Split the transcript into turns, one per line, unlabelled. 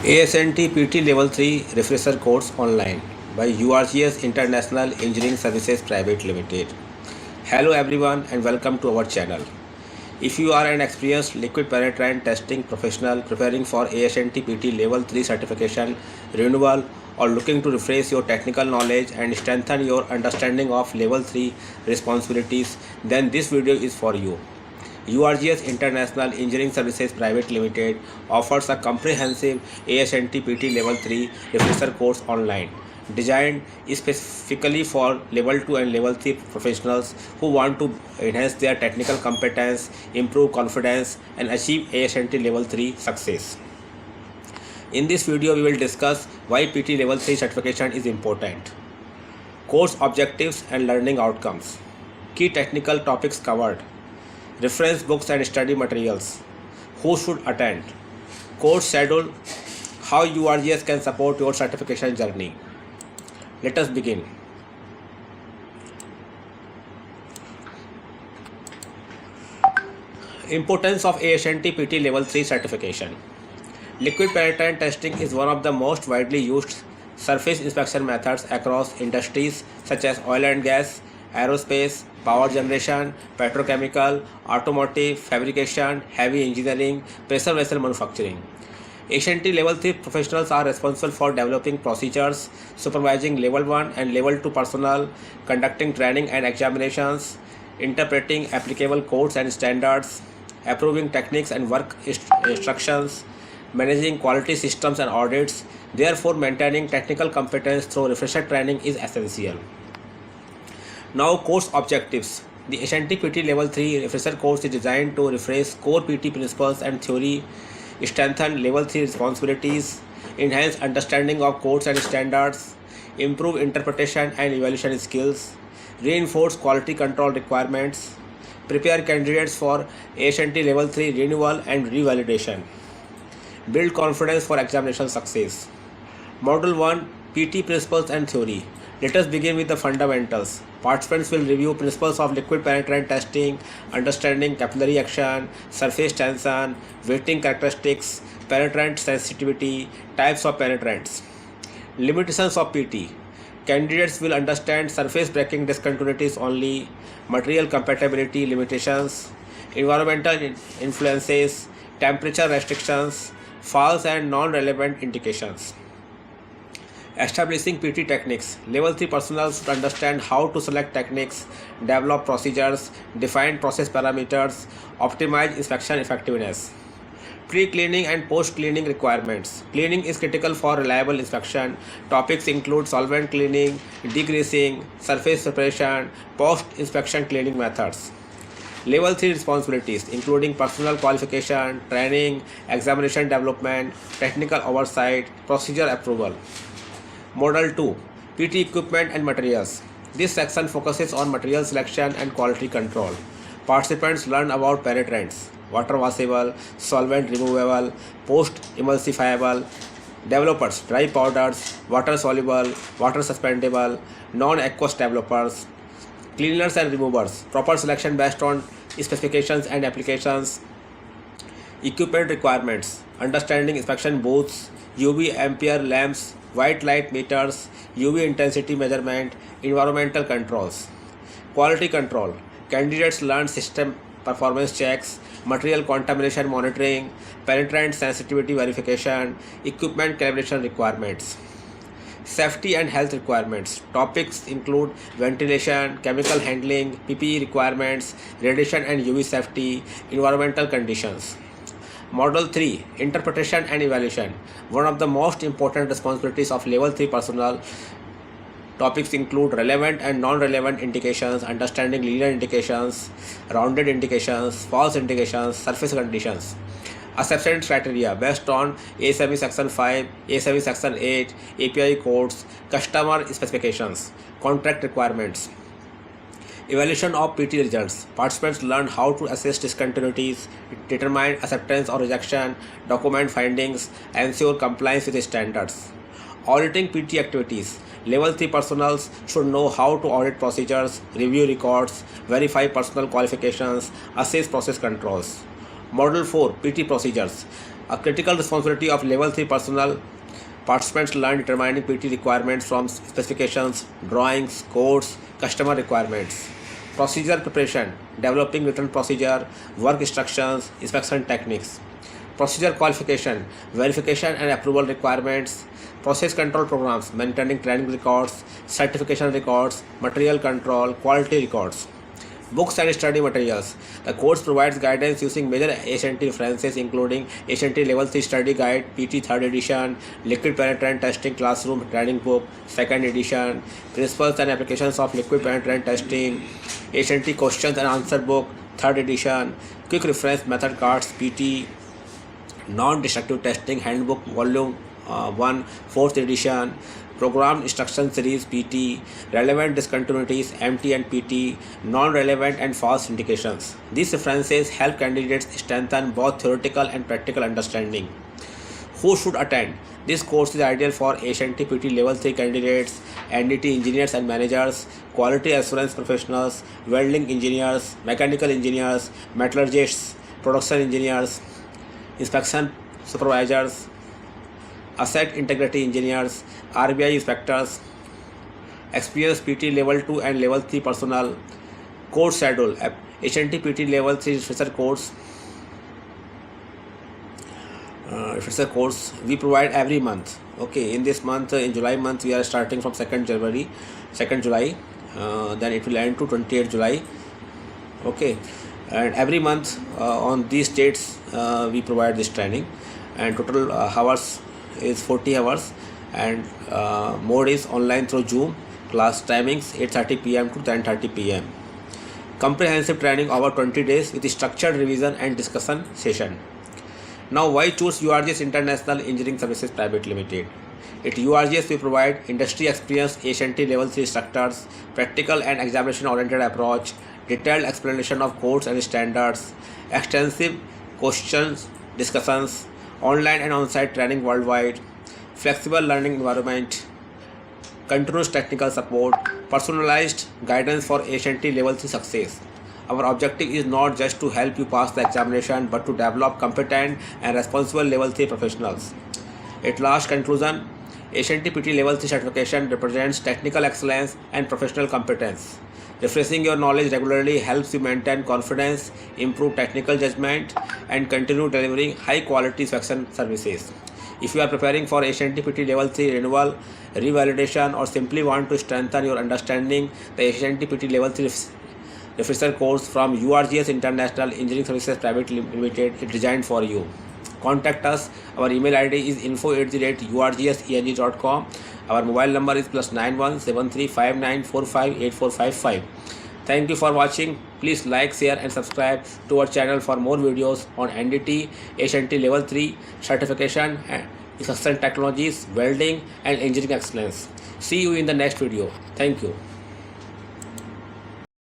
ASNT PT Level 3 Refresher Course Online by URGS International Engineering Services Private Limited. Hello everyone and welcome to our channel. If you are an experienced liquid penetrant testing professional preparing for ASNT PT Level 3 certification renewal or looking to refresh your technical knowledge and strengthen your understanding of Level 3 responsibilities, then this video is for you. URGS International Engineering Services Private Limited offers a comprehensive ASNT PT Level 3 refresher course online, designed specifically for Level 2 and Level 3 professionals who want to enhance their technical competence, improve confidence, and achieve ASNT Level 3 success. In this video, we will discuss why PT Level 3 certification is important, course objectives and learning outcomes, key technical topics covered, reference books and study materials, who should attend, course schedule, how URGS can support your certification journey. Let us begin. Importance of ASNT PT Level 3 certification. Liquid penetrant testing is one of the most widely used surface inspection methods across industries such as oil and gas, aerospace, power generation, petrochemical, automotive, fabrication, heavy engineering, pressure vessel manufacturing. ASNT Level 3 professionals are responsible for developing procedures, supervising Level 1 and Level 2 personnel, conducting training and examinations, interpreting applicable codes and standards, approving techniques and work instructions, managing quality systems and audits. Therefore, maintaining technical competence through refresher training is essential. Now, course objectives. The ASNT PT Level 3 refresher course is designed to refresh core PT principles and theory, strengthen Level 3 responsibilities, enhance understanding of codes and standards, improve interpretation and evaluation skills, reinforce quality control requirements, prepare candidates for ASNT Level 3 renewal and revalidation, build confidence for examination success. Module 1, PT Principles and Theory. Let us begin with the fundamentals. Participants will review principles of liquid penetrant testing, understanding capillary action, surface tension, weighting characteristics, penetrant sensitivity, types of penetrants. Limitations of PT. Candidates will understand surface breaking discontinuities only, material compatibility limitations, environmental influences, temperature restrictions, false and non-relevant indications. Establishing PT techniques. Level 3 personnel should understand how to select techniques, develop procedures, define process parameters, optimize inspection effectiveness. Pre-cleaning and post-cleaning requirements. Cleaning is critical for reliable inspection. Topics include solvent cleaning, degreasing, surface preparation, post-inspection cleaning methods. Level 3 responsibilities including personal qualification, training, examination development, technical oversight, procedure approval. Model 2, PT Equipment and Materials. This section focuses on material selection and quality control. Participants learn about penetrants, water washable, solvent removable, post-emulsifiable, developers, dry powders, water soluble, water suspendable, non-aqueous developers, cleaners and removers, proper selection based on specifications and applications. Equipment requirements, understanding inspection booths, UV ampere lamps, white light meters, UV intensity measurement, environmental controls. Quality control, candidates learn system performance checks, material contamination monitoring, penetrant sensitivity verification, equipment calibration requirements. Safety and health requirements. Topics include ventilation, chemical handling, PPE requirements, radiation and UV safety, environmental conditions. Model 3, Interpretation and Evaluation. One of the most important responsibilities of Level 3 personnel. Topics include relevant and non-relevant indications, understanding linear indications, rounded indications, false indications, surface conditions. Acceptance criteria based on ASME Section 5, ASME Section 8, API codes, customer specifications, contract requirements. Evaluation of PT results. Participants learn how to assess discontinuities, determine acceptance or rejection, document findings, ensure compliance with standards. Auditing PT activities. Level 3 personnel should know how to audit procedures, review records, verify personal qualifications, assess process controls. Model 4 PT procedures. A critical responsibility of level 3 personnel. Participants learn determining PT requirements from specifications, drawings, codes, customer requirements. Procedure preparation. Developing written procedure, work instructions, inspection techniques. Procedure qualification. Verification and approval requirements. Process control programs. Maintaining training records, certification records, material control, quality records. Books and study materials. The course provides guidance using major HNT references including HNT Level 3 Study Guide, PT 3rd edition, Liquid Penetrant Testing Classroom Training Book, 2nd edition, Principles and Applications of Liquid Penetrant Testing, HNT Questions and Answer Book, 3rd edition, Quick Reference Method Cards, PT, Non-Destructive Testing Handbook, Volume 1, 4th edition, Programmed Instruction Series PT, Relevant Discontinuities MT and PT, Non-Relevant and False Indications. These references help candidates strengthen both theoretical and practical understanding. Who should attend? This course is ideal for HNT PT Level 3 candidates, NDT engineers and managers, quality assurance professionals, welding engineers, mechanical engineers, metallurgists, production engineers, inspection supervisors, asset integrity engineers, RBI inspectors, experienced PT level 2 and level 3 personnel. Course schedule. HNT PT level 3 refresher course we provide every month. Okay, in this month, in July month, we are starting from 2nd July, then it will end to 28th July. Okay, and every month on these dates we provide this training, and total hours is 40 hours, and mode is online through Zoom. Class timings 8:30 p.m. to 10:30 p.m. Comprehensive training over 20 days with structured revision and discussion session. Now, why choose URGS International Engineering Services Private Limited? At URGS, we provide industry experience, HNT level 3 instructors, practical and examination oriented approach, detailed explanation of codes and standards, extensive questions, discussions, online and on-site training worldwide, flexible learning environment, continuous technical support, personalized guidance for HNT level 3 success. Our objective is not just to help you pass the examination but to develop competent and responsible level 3 professionals. At last conclusion, HNT PT level 3 certification represents technical excellence and professional competence. Refreshing your knowledge regularly helps you maintain confidence, improve technical judgment, and continue delivering high-quality inspection services. If you are preparing for HNT PT Level 3 renewal, revalidation, or simply want to strengthen your understanding, the HNT PT Level 3 refresher course from URGS International Engineering Services Private Limited is designed for you. Contact us. Our email ID is info@urgseng.com. Our mobile number is +91 7359458455. Thank you for watching. Please like, share and subscribe to our channel for more videos on NDT, HNT Level 3 certification and inspection technologies, welding and engineering excellence. See you in the next video. Thank you.